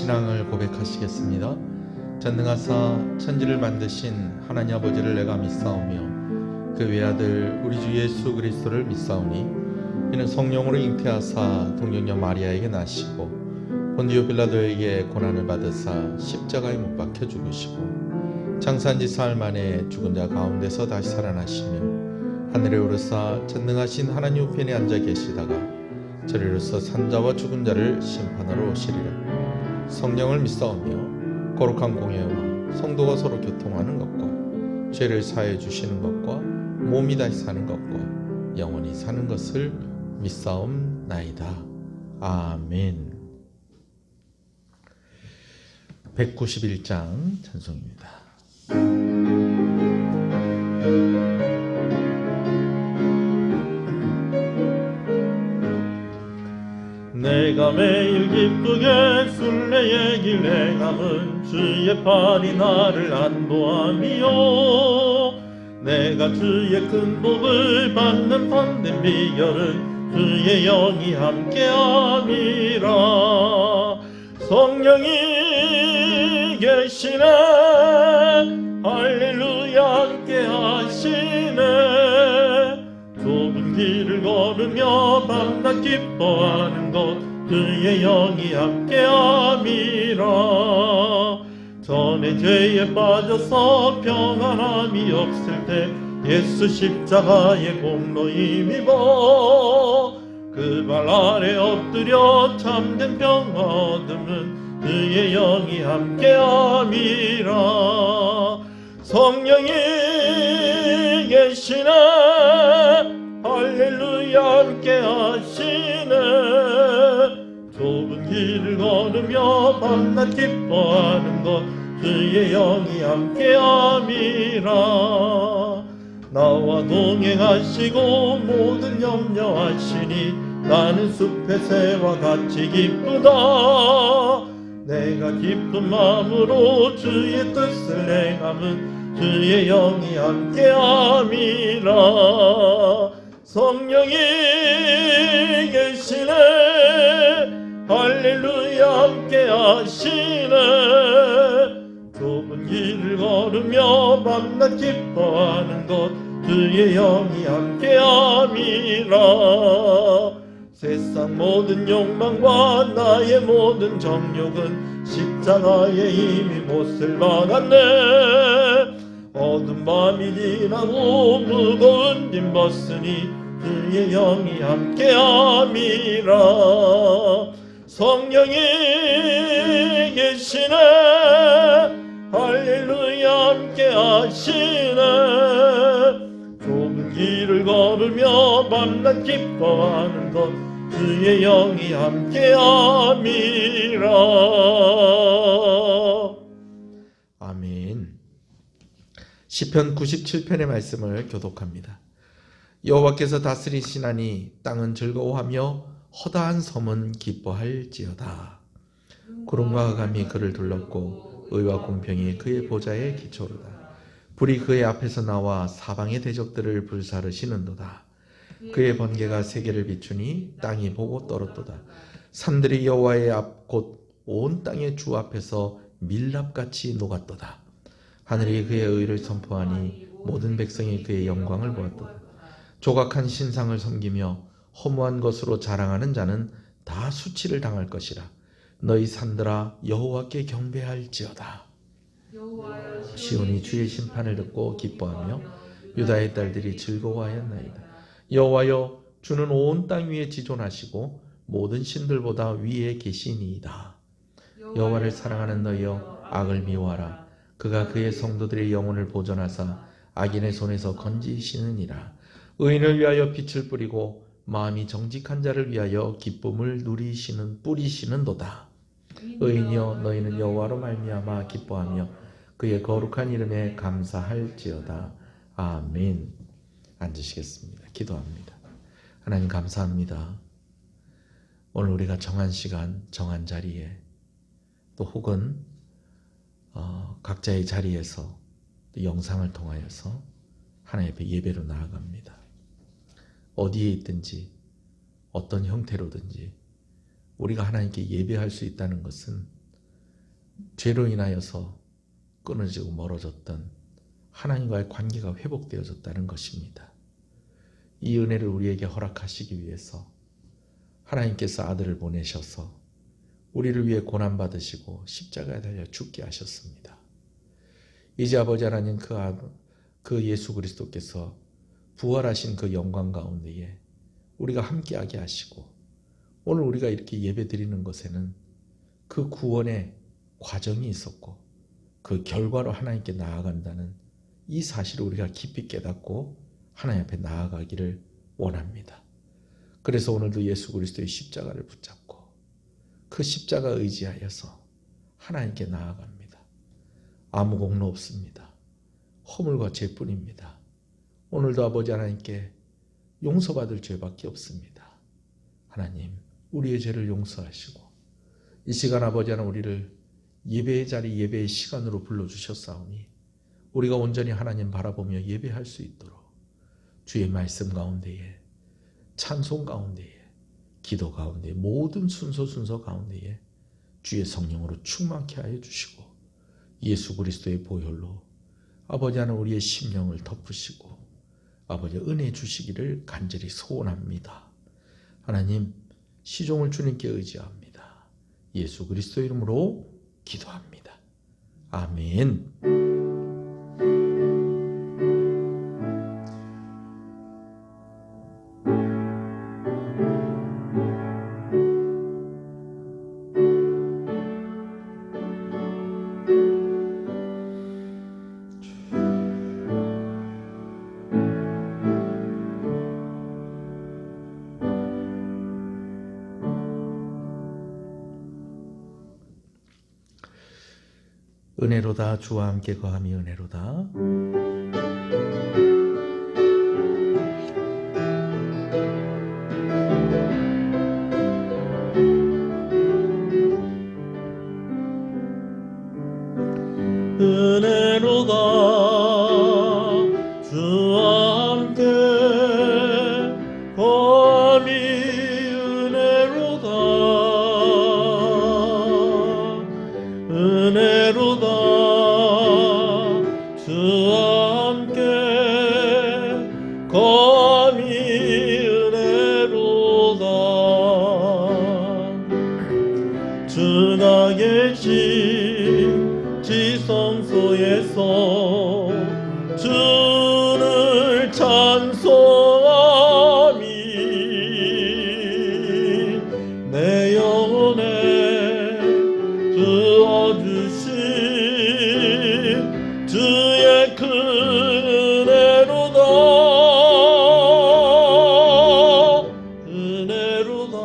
신앙을 고백하시겠습니다. 전능하사 천지를 만드신 하나님 아버지를 내가 믿사오며 그 외아들 우리 주 예수 그리스도를 믿사오니 이는 성령으로 잉태하사 동정녀 마리아에게 나시고 본디오 빌라도에게 고난을 받으사 십자가에 못 박혀 죽으시고 장사한 지 사흘 만에 죽은 자 가운데서 다시 살아나시며 하늘에 오르사 전능하신 하나님 우편에 앉아 계시다가 저리로서 산자와 죽은 자를 심판하러 오시리라. 성령을 믿사오며 거룩한 공예와 성도가 서로 교통하는 것과 죄를 사해 주시는 것과 몸이 다시 사는 것과 영원히 사는 것을 믿사옵나이다. 아멘. 191장 찬송입니다. 내가 매일 기쁘게 순례의 길 행함은 주의 팔이 나를 안보함이요 내가 주의 큰 복을 받는 참된 비결은 주의 영이 함께함이라. 성령이 계시네 할렐루야 함께하시네. 좁은 길을 걸으며 밤낮 기뻐하는 것 주의 영이 함께함이라. 전에 죄에 빠져서 평안함이 없을 때 예수 십자가의 공로 힘입어 그 발 아래 엎드려 참된 평화 얻으면 주의 영이 함께함이라. 성령이 계시네 할렐루야 함께하시네. 좁은 길을 걸으며 밤낮 기뻐하는 것 주의 영이 함께함이라. 나와 동행하시고 모든 염려하시니 나는 숲의 새와 같이 기쁘다. 내가 기쁜 마음으로 주의 뜻을 행함은 주의 영이 함께함이라. 성령이 계시네 할렐루야 함께하시네. 좁은 길을 걸으며 밤낮 기뻐하는 것 주의 영이 함께함이라. 세상 모든 욕망과 나의 모든 정욕은 십자가에 이미 못을 박았네. 어두운 밤이 지나고 무거운 짐 벗으니 주의 영이 함께함이라. 성령이 계시네 할렐루야 함께하시네. 좁은 길을 걸으며 밤낮 기뻐하는 것 주의 영이 함께함이라. 아멘. 시편 97편의 말씀을 교독합니다. 여호와께서 다스리시나니 땅은 즐거워하며 허다한 섬은 기뻐할지어다. 구름과 감이 그를 둘렀고 의와 공평이 그의 보좌의 기초로다. 불이 그의 앞에서 나와 사방의 대적들을 불사르시는도다. 그의 번개가 세계를 비추니 땅이 보고 떨었도다. 산들이 여호와의 앞 곧 온 땅의 주 앞에서 밀랍같이 녹았도다. 하늘이 그의 의를 선포하니 모든 백성이 그의 영광을 보았도다. 조각한 신상을 섬기며 허무한 것으로 자랑하는 자는 다 수치를 당할 것이라. 너희 산들아 여호와께 경배할지어다. 시온이 주의 심판을 듣고 기뻐하며 유다의 딸들이 즐거워하였나이다. 여호와여 주는 온 땅 위에 지존하시고 모든 신들보다 위에 계시니이다. 여호와를 사랑하는 너희여 악을 미워하라. 그가 그의 성도들의 영혼을 보존하사 악인의 손에서 건지시느니라. 의인을 위하여 빛을 뿌리고 마음이 정직한 자를 위하여 기쁨을 뿌리시는도다. 의인이여 너희는 여호와로 말미암아 기뻐하며 그의 거룩한 이름에 감사할지어다. 아멘. 앉으시겠습니다. 기도합니다. 하나님 감사합니다. 오늘 우리가 정한 시간, 정한 자리에 또 혹은 각자의 자리에서 또 영상을 통하여서 하나님 앞에 예배로 나아갑니다. 어디에 있든지 어떤 형태로든지 우리가 하나님께 예배할 수 있다는 것은 죄로 인하여서 끊어지고 멀어졌던 하나님과의 관계가 회복되어졌다는 것입니다. 이 은혜를 우리에게 허락하시기 위해서 하나님께서 아들을 보내셔서 우리를 위해 고난받으시고 십자가에 달려 죽게 하셨습니다. 이제 아버지 하나님 그 예수 그리스도께서 부활하신 그 영광 가운데에 우리가 함께하게 하시고 오늘 우리가 이렇게 예배 드리는 것에는 그 구원의 과정이 있었고 그 결과로 하나님께 나아간다는 이 사실을 우리가 깊이 깨닫고 하나님 앞에 나아가기를 원합니다. 그래서 오늘도 예수 그리스도의 십자가를 붙잡고 그 십자가 의지하여서 하나님께 나아갑니다. 아무 공로 없습니다. 허물과 죄뿐입니다. 오늘도 아버지 하나님께 용서받을 죄밖에 없습니다. 하나님, 우리의 죄를 용서하시고 이 시간 아버지 하나님 우리를 예배의 자리, 예배의 시간으로 불러주셨사오니 우리가 온전히 하나님 바라보며 예배할 수 있도록 주의 말씀 가운데에, 찬송 가운데에, 기도 가운데, 모든 순서 가운데에 주의 성령으로 충만케 하여 주시고 예수 그리스도의 보혈로 아버지 하나님 우리의 심령을 덮으시고 아버지 은혜 주시기를 간절히 소원합니다. 하나님, 시종을 주님께 의지합니다. 예수 그리스도 이름으로 기도합니다. 아멘. 은혜로다 주와 함께 거함이 은혜로다. 은혜로다 주와 함께 거함이 은혜로다. 은혜로다 주와 함께 거함이 은혜로다. 주가 계신 지성소에서 주를 찬송하미. 내 영혼에 주어주신 주의 큰 은혜로다. 은혜로다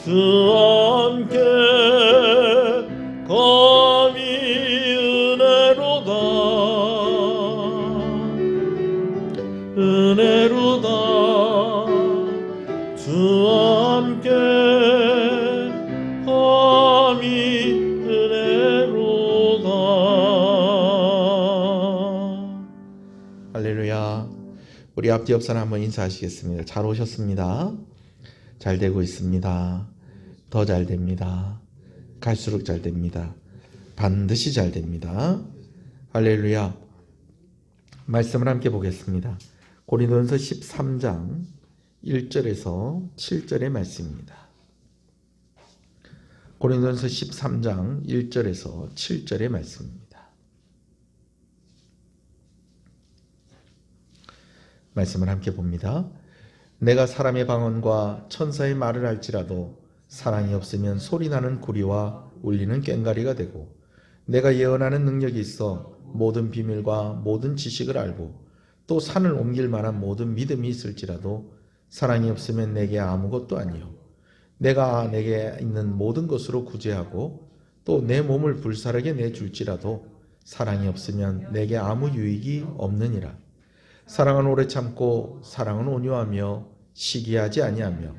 주와 함께 거함이 은혜로다. 은혜로다 주와 함께 거함이 은혜로다. 할렐루야. 우리 앞뒤 옆사람 한번 인사하시겠습니다. 잘 오셨습니다. 잘 되고 있습니다. 더 잘 됩니다. 갈수록 잘 됩니다. 반드시 잘 됩니다. 할렐루야. 말씀을 함께 보겠습니다. 고린도전서 13장 1절에서 7절의 말씀입니다. 고린도전서 13장 1절에서 7절의 말씀입니다. 말씀을 함께 봅니다. 내가 사람의 방언과 천사의 말을 할지라도 사랑이 없으면 소리나는 구리와 울리는 꽹과리가 되고, 내가 예언하는 능력이 있어 모든 비밀과 모든 지식을 알고 또 산을 옮길 만한 모든 믿음이 있을지라도 사랑이 없으면 내게 아무것도 아니요, 내가 내게 있는 모든 것으로 구제하고 또 내 몸을 불사르게 내줄지라도 사랑이 없으면 내게 아무 유익이 없느니라. 사랑은 오래 참고 사랑은 온유하며 시기하지 아니하며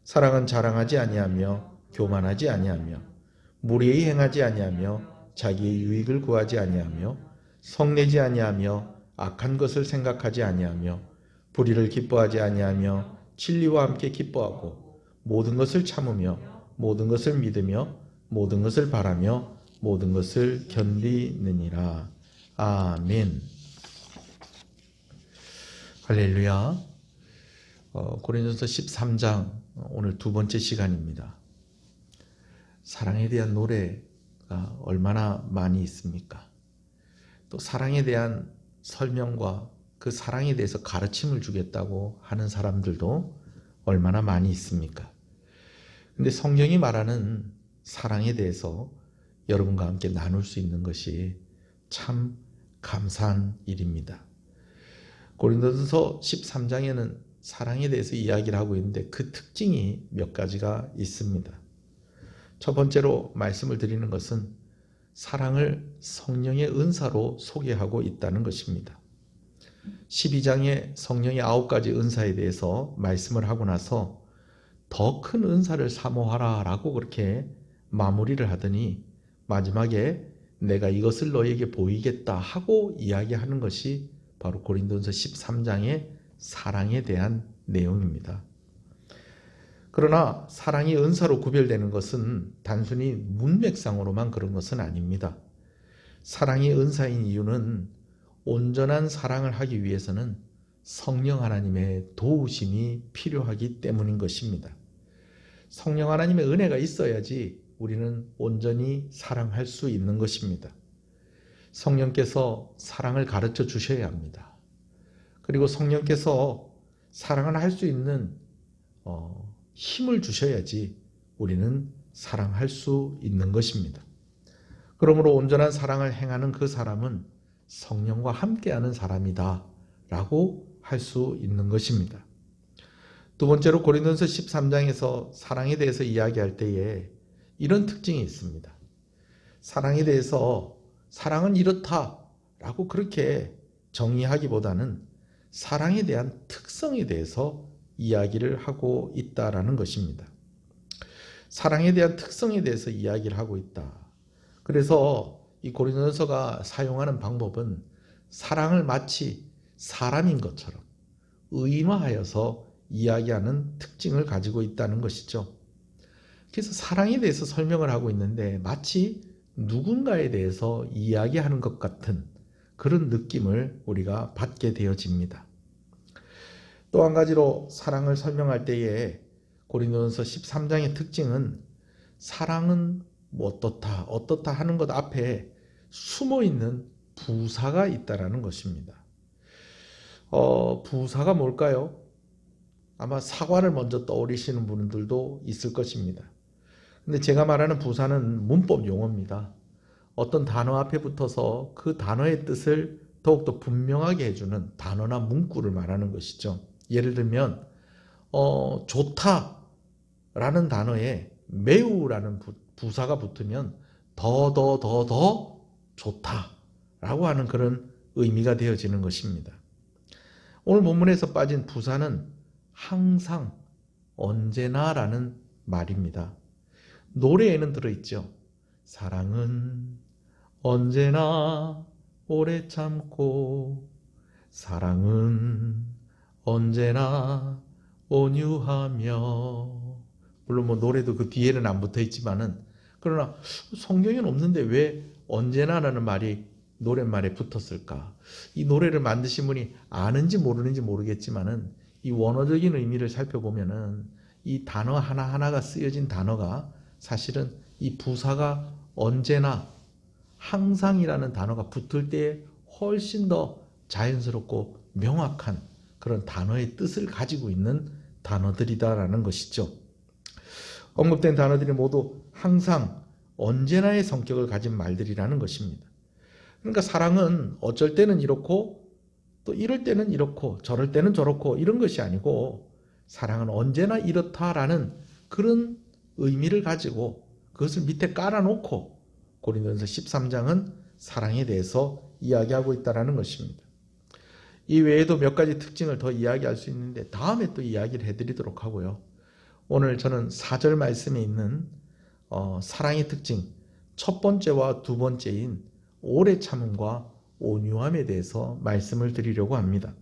사랑은 자랑하지 아니하며 교만하지 아니하며 무리히 행하지 아니하며 자기의 유익을 구하지 아니하며 성내지 아니하며 악한 것을 생각하지 아니하며 불의를 기뻐하지 아니하며 진리와 함께 기뻐하고 모든 것을 참으며 모든 것을 믿으며 모든 것을 바라며 모든 것을 견디느니라. 아멘. 할렐루야. 고린도서 13장 오늘 두 번째 시간입니다. 사랑에 대한 노래가 얼마나 많이 있습니까? 또 사랑에 대한 설명과 그 사랑에 대해서 가르침을 주겠다고 하는 사람들도 얼마나 많이 있습니까? 근데 성경이 말하는 사랑에 대해서 여러분과 함께 나눌 수 있는 것이 참 감사한 일입니다. 고린도서 13장에는 사랑에 대해서 이야기를 하고 있는데 그 특징이 몇 가지가 있습니다. 첫 번째로 말씀을 드리는 것은 사랑을 성령의 은사로 소개하고 있다는 것입니다. 12장에 성령의 9가지 은사에 대해서 말씀을 하고 나서 더 큰 은사를 사모하라 라고 그렇게 마무리를 하더니 마지막에 내가 이것을 너에게 보이겠다 하고 이야기하는 것이 바로 고린도서 13장의 사랑에 대한 내용입니다. 그러나 사랑이 은사로 구별되는 것은 단순히 문맥상으로만 그런 것은 아닙니다. 사랑이 은사인 이유는 온전한 사랑을 하기 위해서는 성령 하나님의 도우심이 필요하기 때문인 것입니다. 성령 하나님의 은혜가 있어야지 우리는 온전히 사랑할 수 있는 것입니다. 성령께서 사랑을 가르쳐 주셔야 합니다. 그리고 성령께서 사랑을 할 수 있는 힘을 주셔야지 우리는 사랑할 수 있는 것입니다. 그러므로 온전한 사랑을 행하는 그 사람은 성령과 함께하는 사람이다 라고 할 수 있는 것입니다. 두 번째로 고린도서 13장에서 사랑에 대해서 이야기할 때에 이런 특징이 있습니다. 사랑에 대해서 사랑은 이렇다 라고 그렇게 정의하기보다는 사랑에 대한 특성에 대해서 이야기를 하고 있다라는 것입니다. 사랑에 대한 특성에 대해서 이야기를 하고 있다. 그래서 이 고린도서가 사용하는 방법은 사랑을 마치 사람인 것처럼 의인화하여서 이야기하는 특징을 가지고 있다는 것이죠. 그래서 사랑에 대해서 설명을 하고 있는데 마치 누군가에 대해서 이야기하는 것 같은 그런 느낌을 우리가 받게 되어집니다. 또 한 가지로 사랑을 설명할 때에 고린도서 13장의 특징은 사랑은 어떻다 하는 것 앞에 숨어있는 부사가 있다는 것입니다. 부사가 뭘까요? 아마 사과를 먼저 떠올리시는 분들도 있을 것입니다. 근데 제가 말하는 부사는 문법 용어입니다. 어떤 단어 앞에 붙어서 그 단어의 뜻을 더욱더 분명하게 해주는 단어나 문구를 말하는 것이죠. 예를 들면 좋다 라는 단어에 매우라는 부사가 붙으면 더 좋다 라고 하는 그런 의미가 되어지는 것입니다. 오늘 본문에서 빠진 부사는 항상, 언제나 라는 말입니다. 노래에는 들어있죠. 사랑은 언제나 오래 참고 사랑은 언제나 온유하며. 물론 노래도 그 뒤에는 안 붙어 있지만은 그러나 성경에는 없는데 왜 언제나라는 말이 노랫말에 붙었을까? 이 노래를 만드신 분이 아는지 모르는지 모르겠지만은 이 원어적인 의미를 살펴보면은 이 단어 하나하나가 쓰여진 단어가 사실은 이 부사가 언제나 항상이라는 단어가 붙을 때에 훨씬 더 자연스럽고 명확한 그런 단어의 뜻을 가지고 있는 단어들이다라는 것이죠. 언급된 단어들이 모두 항상, 언제나의 성격을 가진 말들이라는 것입니다. 그러니까 사랑은 어쩔 때는 이렇고 또 이럴 때는 이렇고 저럴 때는 저렇고 이런 것이 아니고 사랑은 언제나 이렇다라는 그런 의미를 가지고 그것을 밑에 깔아놓고 고린도전서 13장은 사랑에 대해서 이야기하고 있다는 것입니다. 이 외에도 몇 가지 특징을 더 이야기할 수 있는데 다음에 또 이야기를 해드리도록 하고요. 오늘 저는 4절 말씀에 있는 사랑의 특징 첫 번째와 두 번째인 오래 참음과 온유함에 대해서 말씀을 드리려고 합니다.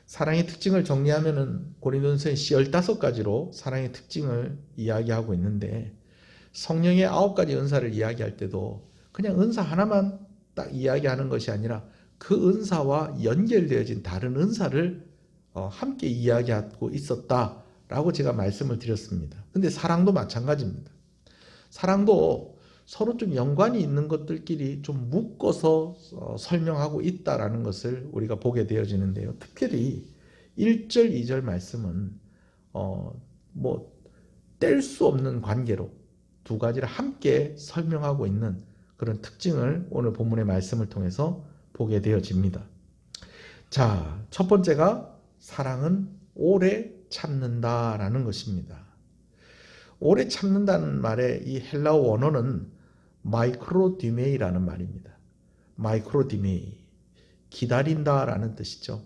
사랑의 특징을 정리하면은 고린도전서에 15가지로 사랑의 특징을 이야기하고 있는데 성령의 9가지 은사를 이야기할 때도 그냥 은사 하나만 딱 이야기하는 것이 아니라 그 은사와 연결되어진 다른 은사를 함께 이야기하고 있었다라고 제가 말씀을 드렸습니다. 근데 사랑도 마찬가지입니다. 사랑도 서로 좀 연관이 있는 것들끼리 좀 묶어서 설명하고 있다라는 것을 우리가 보게 되어지는데요. 특별히 1절, 2절 말씀은 뗄 수 없는 관계로 두 가지를 함께 설명하고 있는 그런 특징을 오늘 본문의 말씀을 통해서 보게 되어집니다. 자, 첫 번째가 사랑은 오래 참는다라는 것입니다. 오래 참는다는 말의 이 헬라어 원어는 마이크로디메이라는 말입니다. 마이크로디메이, 기다린다라는 뜻이죠.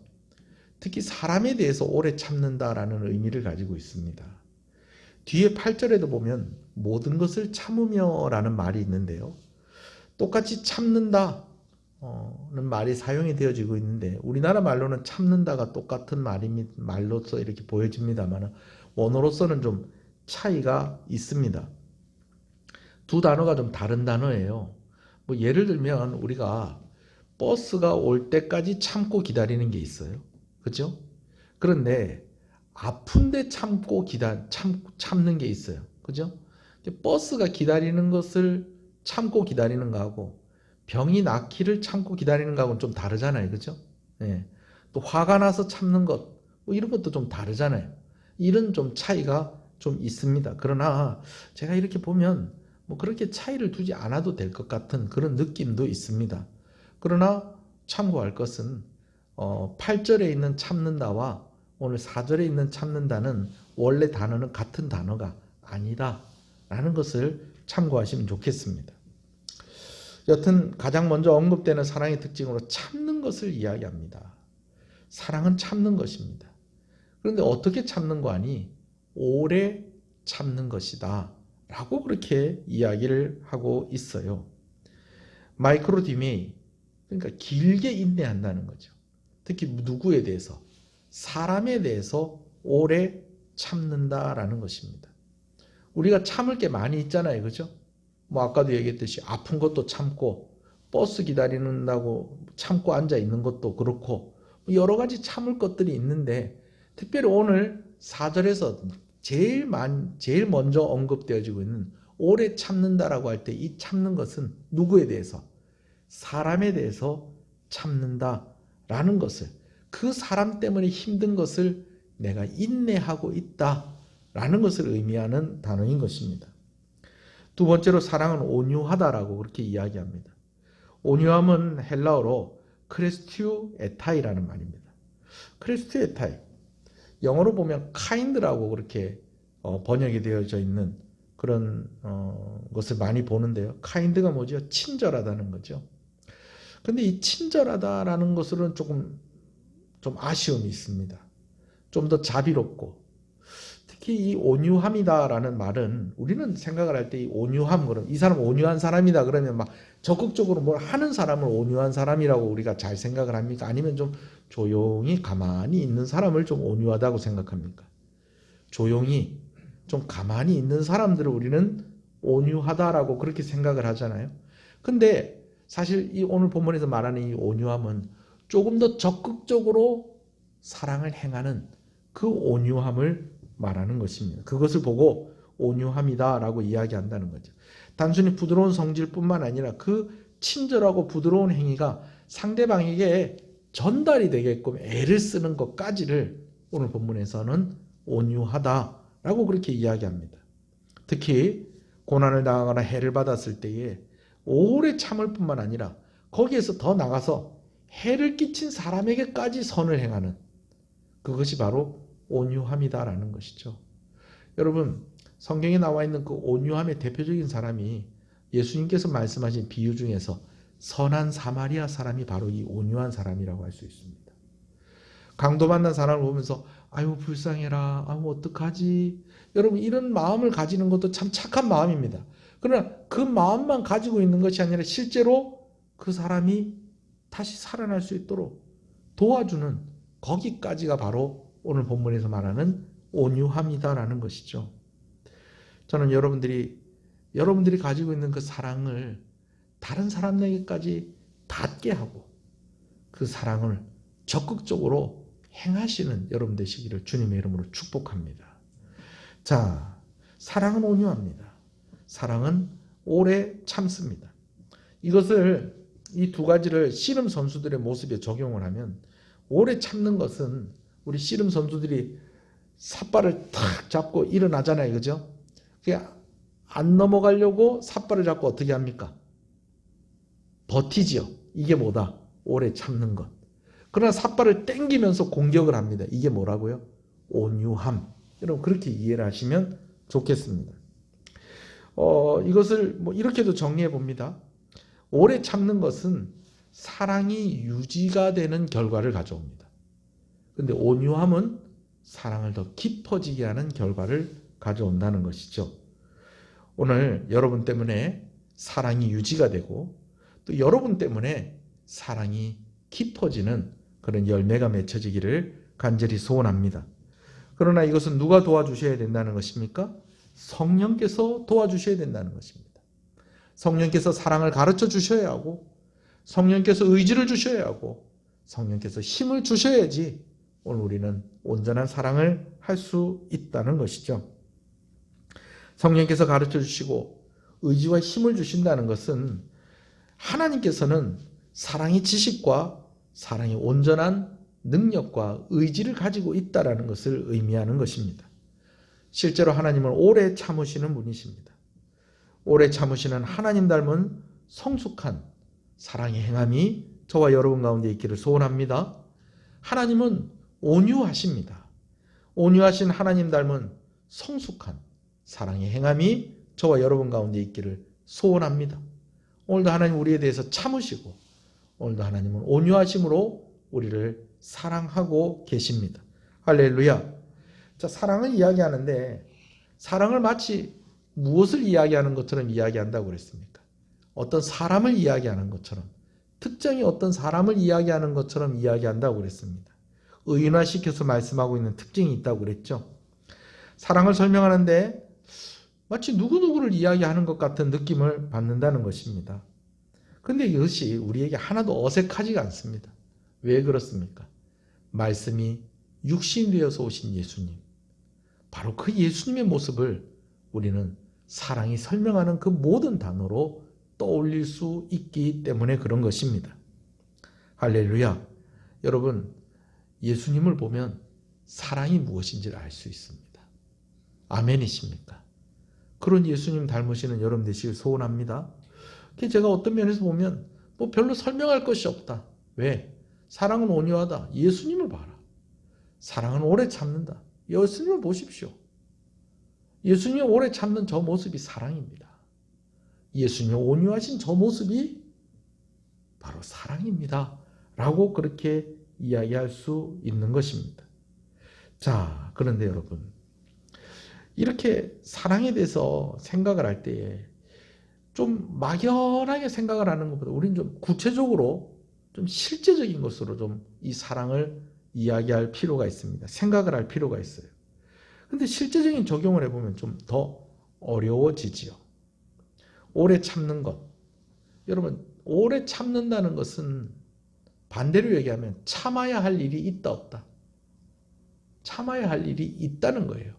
특히 사람에 대해서 오래 참는다라는 의미를 가지고 있습니다. 뒤에 8절에도 보면 모든 것을 참으며 라는 말이 있는데요. 똑같이 참는다 는 말이 사용이 되어지고 있는데 우리나라 말로는 참는다가 똑같은 말로서 이렇게 보여집니다만 원어로서는 좀 차이가 있습니다. 두 단어가 좀 다른 단어예요. 예를 들면 우리가 버스가 올 때까지 참고 기다리는 게 있어요. 그죠? 그런데 아픈데 참는 게 있어요. 그죠? 버스가 기다리는 것을 참고 기다리는 거하고 병이 낫기를 참고 기다리는 거하고는 좀 다르잖아요. 그죠? 예. 또 화가 나서 참는 것, 이런 것도 좀 다르잖아요. 이런 좀 차이가 좀 있습니다. 그러나 제가 이렇게 보면 그렇게 차이를 두지 않아도 될 것 같은 그런 느낌도 있습니다. 그러나 참고할 것은 8절에 있는 참는다와 오늘 4절에 있는 참는다는 원래 단어는 같은 단어가 아니다 라는 것을 참고하시면 좋겠습니다. 여튼 가장 먼저 언급되는 사랑의 특징으로 참는 것을 이야기합니다. 사랑은 참는 것입니다. 그런데 어떻게 참는 거 아니? 오래 참는 것이다 라고 그렇게 이야기를 하고 있어요. 마이크로디메이, 그러니까 길게 인내한다는 거죠. 특히 누구에 대해서? 사람에 대해서 오래 참는다라는 것입니다. 우리가 참을 게 많이 있잖아요. 그죠? 아까도 얘기했듯이 아픈 것도 참고 버스 기다리는다고 참고 앉아 있는 것도 그렇고 여러 가지 참을 것들이 있는데 특별히 오늘 4절에서 제일 먼저 언급되어지고 있는 오래 참는다라고 할 때 이 참는 것은 누구에 대해서? 사람에 대해서 참는다라는 것을, 그 사람 때문에 힘든 것을 내가 인내하고 있다라는 것을 의미하는 단어인 것입니다. 두 번째로 사랑은 온유하다라고 그렇게 이야기합니다. 온유함은 헬라어로 크레스티우 에타이라는 말입니다. 크레스티우 에타이, 영어로 보면 kind라고 그렇게 번역이 되어져 있는 그런 것을 많이 보는데요. kind가 뭐죠? 친절하다는 거죠. 근데 이 친절하다라는 것으로는 좀 아쉬움이 있습니다. 좀 더 자비롭고, 특히 이 온유함이다라는 말은 우리는 생각을 할 때 이 온유함, 그럼 이 사람 온유한 사람이다 그러면 막 적극적으로 뭘 하는 사람을 온유한 사람이라고 우리가 잘 생각을 합니까? 아니면 좀 조용히 가만히 있는 사람을 좀 온유하다고 생각합니까? 조용히 좀 가만히 있는 사람들을 우리는 온유하다라고 그렇게 생각을 하잖아요. 근데 사실 이 오늘 본문에서 말하는 이 온유함은 조금 더 적극적으로 사랑을 행하는 그 온유함을 말하는 것입니다. 그것을 보고 온유함이다라고 이야기한다는 거죠. 단순히 부드러운 성질뿐만 아니라 그 친절하고 부드러운 행위가 상대방에게 전달이 되게끔 애를 쓰는 것까지를 오늘 본문에서는 온유하다라고 그렇게 이야기합니다. 특히 고난을 당하거나 해를 받았을 때에 오래 참을 뿐만 아니라 거기에서 더 나가서 해를 끼친 사람에게까지 선을 행하는, 그것이 바로 온유함이다라는 것이죠. 여러분, 성경에 나와 있는 그 온유함의 대표적인 사람이 예수님께서 말씀하신 비유 중에서 선한 사마리아 사람이 바로 이 온유한 사람이라고 할 수 있습니다. 강도 만난 사람을 보면서 아유 불쌍해라, 아유 어떡하지, 여러분 이런 마음을 가지는 것도 참 착한 마음입니다. 그러나 그 마음만 가지고 있는 것이 아니라 실제로 그 사람이 다시 살아날 수 있도록 도와주는, 거기까지가 바로 오늘 본문에서 말하는 온유함이다라는 것이죠. 저는 여러분들이 여러분들이 가지고 있는 그 사랑을 다른 사람에게까지 닿게 하고 그 사랑을 적극적으로 행하시는 여러분 되시기를 주님의 이름으로 축복합니다. 자, 사랑은 온유합니다. 사랑은 오래 참습니다. 이것을 이 두 가지를 씨름 선수들의 모습에 적용을 하면 오래 참는 것은 우리 씨름 선수들이 삿발을 탁 잡고 일어나잖아요. 그죠? 안 넘어가려고 삿발을 잡고 어떻게 합니까? 버티지요. 이게 뭐다? 오래 참는 것. 그러나 삿발을 땡기면서 공격을 합니다. 이게 뭐라고요? 온유함. 여러분 그렇게 이해를 하시면 좋겠습니다. 이것을 뭐 이렇게도 정리해 봅니다. 오래 참는 것은 사랑이 유지가 되는 결과를 가져옵니다. 그런데 온유함은 사랑을 더 깊어지게 하는 결과를 가져온다는 것이죠. 오늘 여러분 때문에 사랑이 유지가 되고 또 여러분 때문에 사랑이 깊어지는 그런 열매가 맺혀지기를 간절히 소원합니다. 그러나 이것은 누가 도와주셔야 된다는 것입니까? 성령께서 도와주셔야 된다는 것입니다. 성령께서 사랑을 가르쳐 주셔야 하고 성령께서 의지를 주셔야 하고 성령께서 힘을 주셔야지 오늘 우리는 온전한 사랑을 할 수 있다는 것이죠. 성령께서 가르쳐 주시고 의지와 힘을 주신다는 것은 하나님께서는 사랑의 지식과 사랑의 온전한 능력과 의지를 가지고 있다는 것을 의미하는 것입니다. 실제로 하나님은 오래 참으시는 분이십니다. 오래 참으시는 하나님 닮은 성숙한 사랑의 행함이 저와 여러분 가운데 있기를 소원합니다. 하나님은 온유하십니다. 온유하신 하나님 닮은 성숙한 사랑의 행함이 저와 여러분 가운데 있기를 소원합니다. 오늘도 하나님 우리에 대해서 참으시고 오늘도 하나님은 온유하심으로 우리를 사랑하고 계십니다. 할렐루야. 자, 사랑을 이야기하는데 사랑을 마치 무엇을 이야기하는 것처럼 이야기한다고 그랬습니까? 어떤 사람을 이야기하는 것처럼 특정히 어떤 사람을 이야기하는 것처럼 이야기한다고 그랬습니다. 의인화시켜서 말씀하고 있는 특징이 있다고 그랬죠. 사랑을 설명하는데 마치 누구누구를 이야기하는 것 같은 느낌을 받는다는 것입니다. 그런데 이것이 우리에게 하나도 어색하지가 않습니다. 왜 그렇습니까? 말씀이 육신이 되어서 오신 예수님, 바로 그 예수님의 모습을 우리는 사랑이 설명하는 그 모든 단어로 떠올릴 수 있기 때문에 그런 것입니다. 할렐루야. 여러분, 예수님을 보면 사랑이 무엇인지를 알 수 있습니다. 아멘이십니까? 그런 예수님 닮으시는 여러분 되시길 소원합니다. 제가 어떤 면에서 보면 뭐 별로 설명할 것이 없다. 왜? 사랑은 온유하다. 예수님을 봐라. 사랑은 오래 참는다. 예수님을 보십시오. 예수님이 오래 참는 저 모습이 사랑입니다. 예수님이 온유하신 저 모습이 바로 사랑입니다. 라고 그렇게 이야기할 수 있는 것입니다. 자, 그런데 여러분, 이렇게 사랑에 대해서 생각을 할 때에 좀 막연하게 생각을 하는 것보다 우리는 좀 구체적으로 좀 실제적인 것으로 좀 이 사랑을 이야기할 필요가 있습니다. 생각을 할 필요가 있어요. 근데 실제적인 적용을 해보면 좀 더 어려워지지요. 오래 참는 것. 여러분, 오래 참는다는 것은 반대로 얘기하면 참아야 할 일이 있다 없다. 참아야 할 일이 있다는 거예요.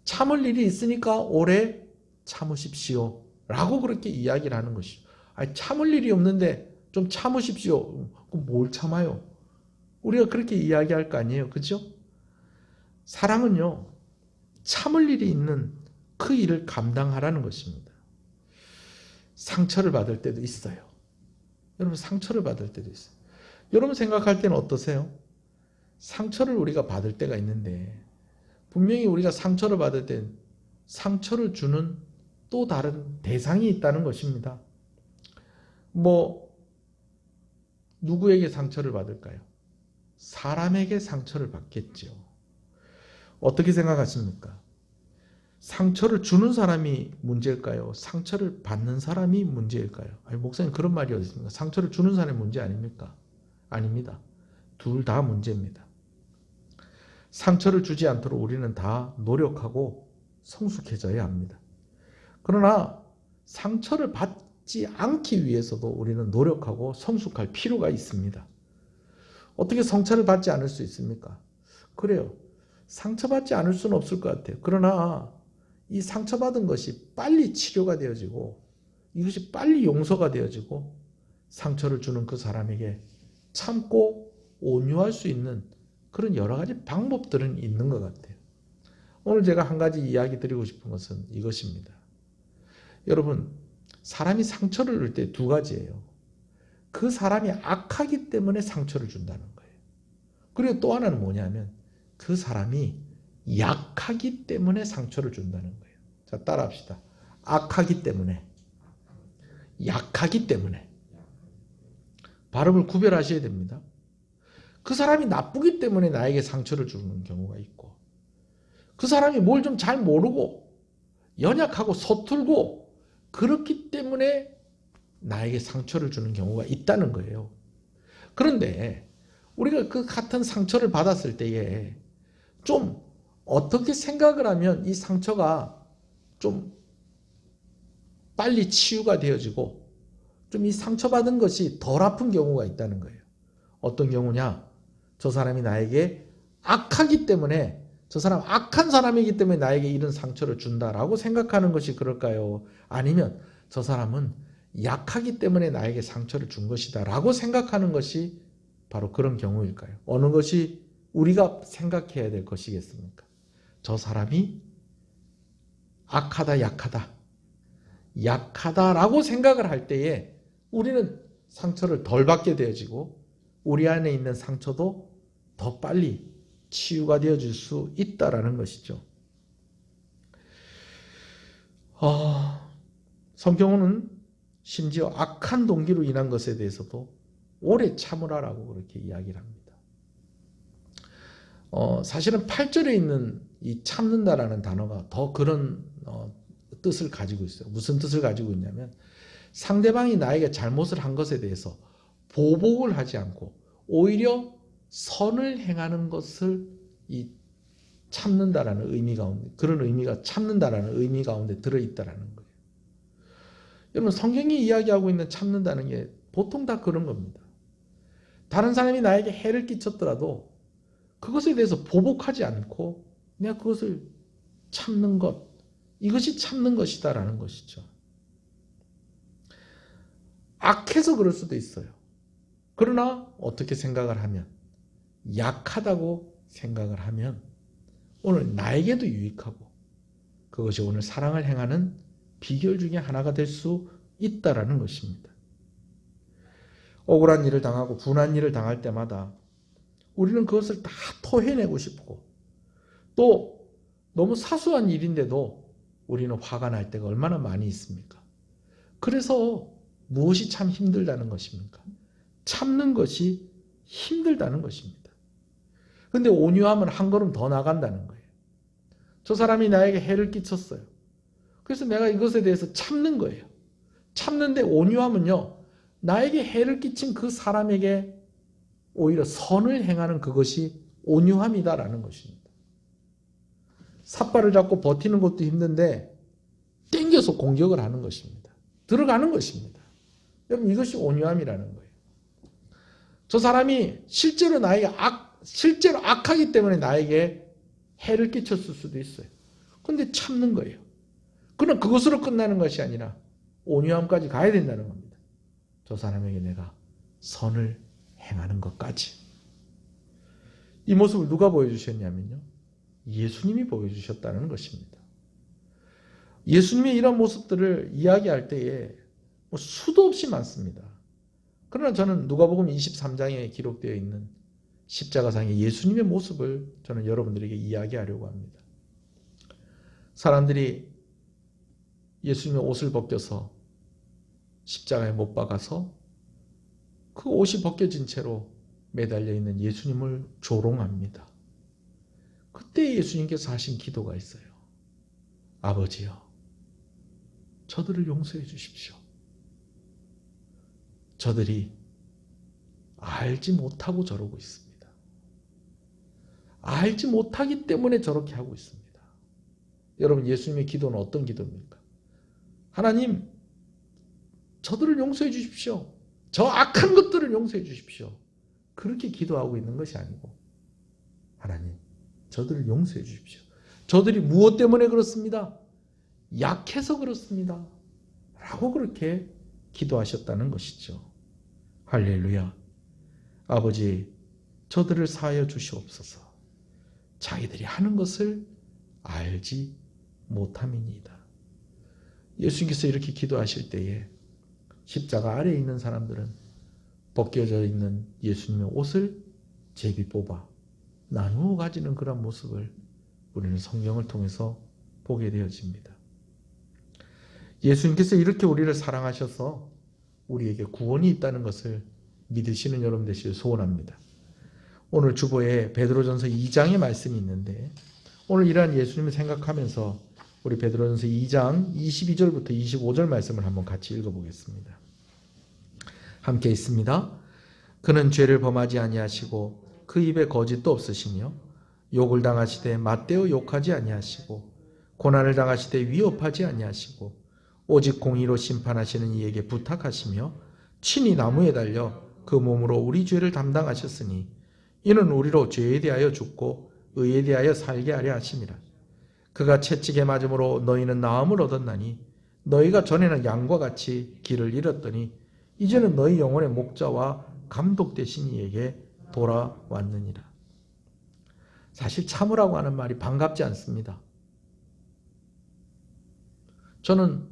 참을 일이 있으니까 오래 참으십시오. 라고 그렇게 이야기를 하는 것이죠. 아니, 참을 일이 없는데 좀 참으십시오. 그럼 뭘 참아요? 우리가 그렇게 이야기할 거 아니에요. 그죠? 사랑은요, 참을 일이 있는 그 일을 감당하라는 것입니다. 상처를 받을 때도 있어요. 여러분, 상처를 받을 때도 있어요. 여러분 생각할 때는 어떠세요? 상처를 우리가 받을 때가 있는데 분명히 우리가 상처를 받을 땐 상처를 주는 또 다른 대상이 있다는 것입니다. 누구에게 상처를 받을까요? 사람에게 상처를 받겠죠. 어떻게 생각하십니까? 상처를 주는 사람이 문제일까요? 상처를 받는 사람이 문제일까요? 아니, 목사님 그런 말이 어디 있습니까? 상처를 주는 사람이 문제 아닙니까? 아닙니다. 둘 다 문제입니다. 상처를 주지 않도록 우리는 다 노력하고 성숙해져야 합니다. 그러나 상처를 받지 않기 위해서도 우리는 노력하고 성숙할 필요가 있습니다. 어떻게 상처를 받지 않을 수 있습니까? 그래요. 상처받지 않을 수는 없을 것 같아요. 그러나 이 상처받은 것이 빨리 치료가 되어지고 이것이 빨리 용서가 되어지고 상처를 주는 그 사람에게 참고 온유할 수 있는 그런 여러 가지 방법들은 있는 것 같아요. 오늘 제가 한 가지 이야기 드리고 싶은 것은 이것입니다. 여러분, 사람이 상처를 줄 때 두 가지예요. 그 사람이 악하기 때문에 상처를 준다는 거예요. 그리고 또 하나는 뭐냐면 그 사람이 약하기 때문에 상처를 준다는 거예요. 자, 따라합시다. 악하기 때문에, 약하기 때문에. 발음을 구별하셔야 됩니다. 그 사람이 나쁘기 때문에 나에게 상처를 주는 경우가 있고, 그 사람이 뭘 좀 잘 모르고 연약하고 서툴고 그렇기 때문에 나에게 상처를 주는 경우가 있다는 거예요. 그런데 우리가 그 같은 상처를 받았을 때에 좀 어떻게 생각을 하면 이 상처가 좀 빨리 치유가 되어지고 좀 이 상처받은 것이 덜 아픈 경우가 있다는 거예요. 어떤 경우냐? 저 사람이 나에게 악하기 때문에, 저 사람 악한 사람이기 때문에 나에게 이런 상처를 준다라고 생각하는 것이 그럴까요? 아니면 저 사람은 약하기 때문에 나에게 상처를 준 것이다 라고 생각하는 것이 바로 그런 경우일까요? 어느 것이 우리가 생각해야 될 것이겠습니까? 저 사람이 악하다, 약하다라고 생각을 할 때에 우리는 상처를 덜 받게 되어지고 우리 안에 있는 상처도 더 빨리 치유가 되어질 수 있다라는 것이죠. 성경은 심지어 악한 동기로 인한 것에 대해서도 오래 참으라라고 그렇게 이야기를 합니다. 사실은 8절에 있는 이 참는다라는 단어가 더 그런 뜻을 가지고 있어요. 무슨 뜻을 가지고 있냐면 상대방이 나에게 잘못을 한 것에 대해서 보복을 하지 않고 오히려 선을 행하는 것을 이 참는다라는 의미 가운데, 그런 의미가 참는다라는 의미 가운데 들어있다라는 거예요. 여러분, 성경이 이야기하고 있는 참는다는 게 보통 다 그런 겁니다. 다른 사람이 나에게 해를 끼쳤더라도 그것에 대해서 보복하지 않고 내가 그것을 참는 것, 이것이 참는 것이다라는 것이죠. 악해서 그럴 수도 있어요. 그러나 어떻게 생각을 하면, 약하다고 생각을 하면 오늘 나에게도 유익하고 그것이 오늘 사랑을 행하는 비결 중에 하나가 될 수 있다라는 것입니다. 억울한 일을 당하고 분한 일을 당할 때마다 우리는 그것을 다 토해내고 싶고 또 너무 사소한 일인데도 우리는 화가 날 때가 얼마나 많이 있습니까? 그래서 무엇이 참 힘들다는 것입니까? 참는 것이 힘들다는 것입니다. 근데 온유함은 한 걸음 더 나간다는 거예요. 저 사람이 나에게 해를 끼쳤어요. 그래서 내가 이것에 대해서 참는 거예요. 참는데 온유함은요, 나에게 해를 끼친 그 사람에게 오히려 선을 행하는 그것이 온유함이다라는 것입니다. 삿발을 잡고 버티는 것도 힘든데 땡겨서 공격을 하는 것입니다. 들어가는 것입니다. 여러분, 이것이 온유함이라는 거예요. 저 사람이 실제로 악하기 때문에 나에게 해를 끼쳤을 수도 있어요. 그런데 참는 거예요. 그러나 그것으로 끝나는 것이 아니라 온유함까지 가야 된다는 겁니다. 저 사람에게 내가 선을 행하는 것까지. 이 모습을 누가 보여주셨냐면요, 예수님이 보여주셨다는 것입니다. 예수님의 이런 모습들을 이야기할 때에 수도 없이 많습니다. 그러나 저는 누가복음 23장에 기록되어 있는 십자가상의 예수님의 모습을 저는 여러분들에게 이야기하려고 합니다. 사람들이 예수님의 옷을 벗겨서 십자가에 못 박아서 그 옷이 벗겨진 채로 매달려 있는 예수님을 조롱합니다. 그때 예수님께서 하신 기도가 있어요. 아버지여, 저들을 용서해 주십시오. 저들이 알지 못하고 저러고 있습니다. 알지 못하기 때문에 저렇게 하고 있습니다. 여러분, 예수님의 기도는 어떤 기도입니까? 하나님, 저들을 용서해 주십시오. 저 악한 것들을 용서해 주십시오. 그렇게 기도하고 있는 것이 아니고, 하나님, 저들을 용서해 주십시오. 저들이 무엇 때문에 그렇습니다. 약해서 그렇습니다. 라고 그렇게 기도하셨다는 것이죠. 할렐루야. 아버지, 저들을 사하여 주시옵소서. 자기들이 하는 것을 알지 못함이니이다. 예수님께서 이렇게 기도하실 때에 십자가 아래에 있는 사람들은 벗겨져 있는 예수님의 옷을 제비 뽑아 나누어 가지는 그런 모습을 우리는 성경을 통해서 보게 되어집니다. 예수님께서 이렇게 우리를 사랑하셔서 우리에게 구원이 있다는 것을 믿으시는 여러분 되시길 소원합니다. 오늘 주보에 베드로전서 2장의 말씀이 있는데, 오늘 이러한 예수님을 생각하면서 우리 베드로전서 2장 22절부터 25절 말씀을 한번 같이 읽어보겠습니다. 함께 있습니다. 그는 죄를 범하지 아니하시고 그 입에 거짓도 없으시며 욕을 당하시되 맞대어 욕하지 아니하시고 고난을 당하시되 위협하지 아니하시고 오직 공의로 심판하시는 이에게 부탁하시며 친히 나무에 달려 그 몸으로 우리 죄를 담당하셨으니 이는 우리로 죄에 대하여 죽고 의에 대하여 살게 하려 하심이라. 그가 채찍에 맞음으로 너희는 나음을 얻었나니 너희가 전에는 양과 같이 길을 잃었더니 이제는 너희 영혼의 목자와 감독 되신 이에게 돌아왔느니라. 사실 참으라고 하는 말이 반갑지 않습니다. 저는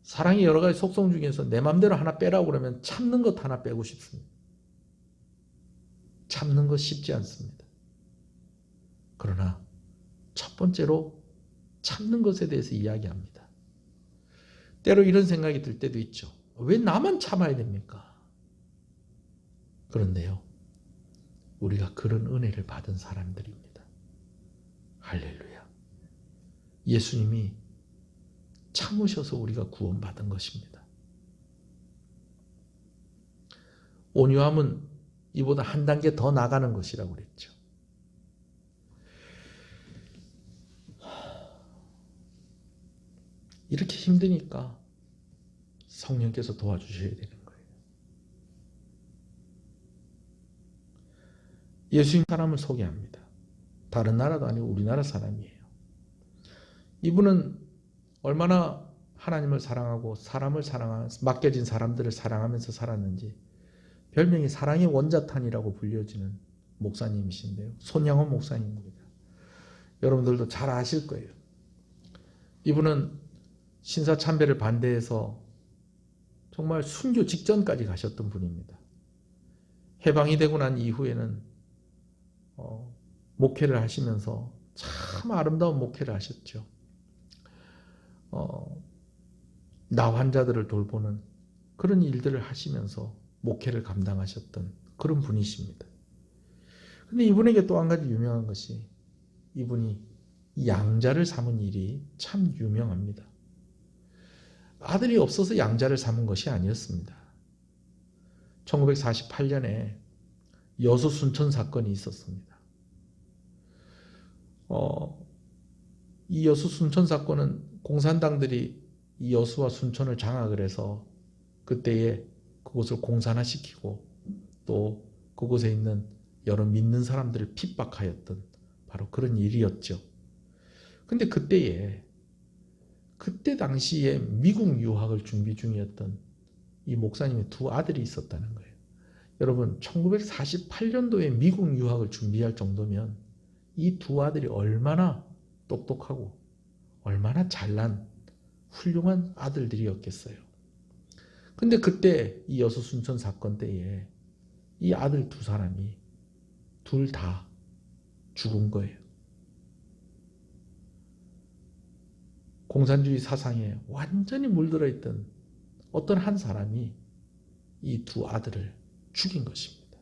사랑의 여러 가지 속성 중에서 내 맘대로 하나 빼라고 그러면 참는 것 하나 빼고 싶습니다. 참는 것 쉽지 않습니다. 그러나 첫 번째로 참는 것에 대해서 이야기합니다. 때로 이런 생각이 들 때도 있죠. 왜 나만 참아야 됩니까? 그런데요, 우리가 그런 은혜를 받은 사람들입니다. 할렐루야. 예수님이 참으셔서 우리가 구원받은 것입니다. 온유함은 이보다 한 단계 더 나가는 것이라고 그랬죠. 이렇게 힘드니까 성령께서 도와주셔야 되는 거예요. 예수님 사람을 소개합니다. 다른 나라도 아니고 우리나라 사람이에요. 이분은 얼마나 하나님을 사랑하고 사람을 사랑하면서 맡겨진 사람들을 사랑하면서 살았는지 별명이 사랑의 원자탄이라고 불려지는 목사님이신데요. 손양원 목사님입니다. 여러분들도 잘 아실 거예요. 이분은 신사참배를 반대해서 정말 순교 직전까지 가셨던 분입니다. 해방이 되고 난 이후에는 목회를 하시면서 참 아름다운 목회를 하셨죠. 나 환자들을 돌보는 그런 일들을 하시면서 목회를 감당하셨던 그런 분이십니다. 근데 이분에게 또 한 가지 유명한 것이 이분이 양자를 삼은 일이 참 유명합니다. 아들이 없어서 양자를 삼은 것이 아니었습니다. 1948년에 여수 순천 사건이 있었습니다. 이 여수 순천 사건은 공산당들이 이 여수와 순천을 장악을 해서 그때에 그곳을 공산화시키고 또 그곳에 있는 여러 믿는 사람들을 핍박하였던 바로 그런 일이었죠. 근데 그때 당시에 미국 유학을 준비 중이었던 이 목사님의 두 아들이 있었다는 거예요. 여러분, 1948년도에 미국 유학을 준비할 정도면 이 두 아들이 얼마나 똑똑하고 얼마나 잘난 훌륭한 아들들이었겠어요. 근데 그때 이 여수 순천 사건 때에 이 아들 두 사람이 둘 다 죽은 거예요. 공산주의 사상에 완전히 물들어 있던 어떤 한 사람이 이 두 아들을 죽인 것입니다.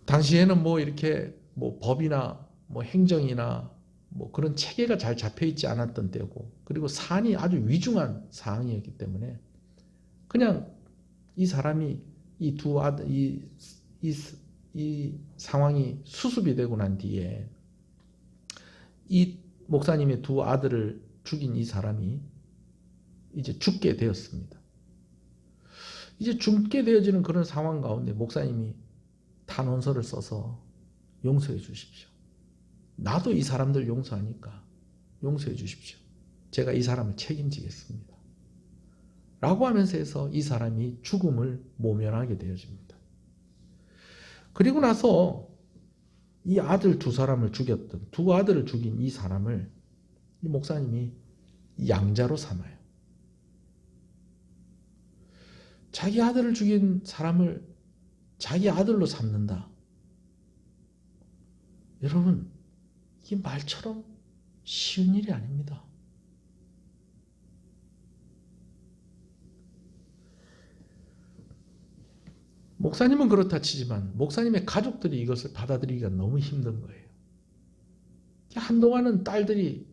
당시에는 이렇게 법이나 행정이나 그런 체계가 잘 잡혀 있지 않았던 때고, 그리고 사안이 아주 위중한 사항이었기 때문에 그냥 이 사람이 이 두 아들 이 상황이 수습이 되고 난 뒤에 이 목사님의 두 아들을 죽인 이 사람이 이제 죽게 되었습니다. 이제 죽게 되어지는 그런 상황 가운데 목사님이 탄원서를 써서 용서해 주십시오. 나도 이 사람들 용서하니까 용서해 주십시오. 제가 이 사람을 책임지겠습니다. 라고 하면서 해서 이 사람이 죽음을 모면하게 되어집니다. 그리고 나서 이 아들 두 사람을 죽였던, 두 아들을 죽인 이 사람을 이 목사님이 양자로 삼아요. 자기 아들을 죽인 사람을 자기 아들로 삼는다. 여러분, 이게 말처럼 쉬운 일이 아닙니다. 목사님은 그렇다 치지만 목사님의 가족들이 이것을 받아들이기가 너무 힘든 거예요. 한동안은 딸들이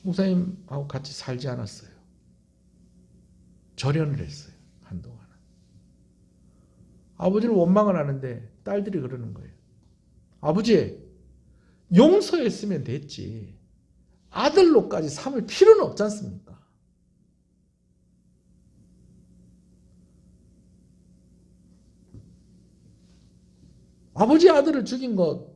목사님하고 같이 살지 않았어요. 절연을 했어요. 한동안은. 아버지를 원망을 하는데 딸들이 그러는 거예요. 아버지, 용서했으면 됐지. 아들로까지 삼을 필요는 없지 않습니까? 아버지 아들을 죽인 것,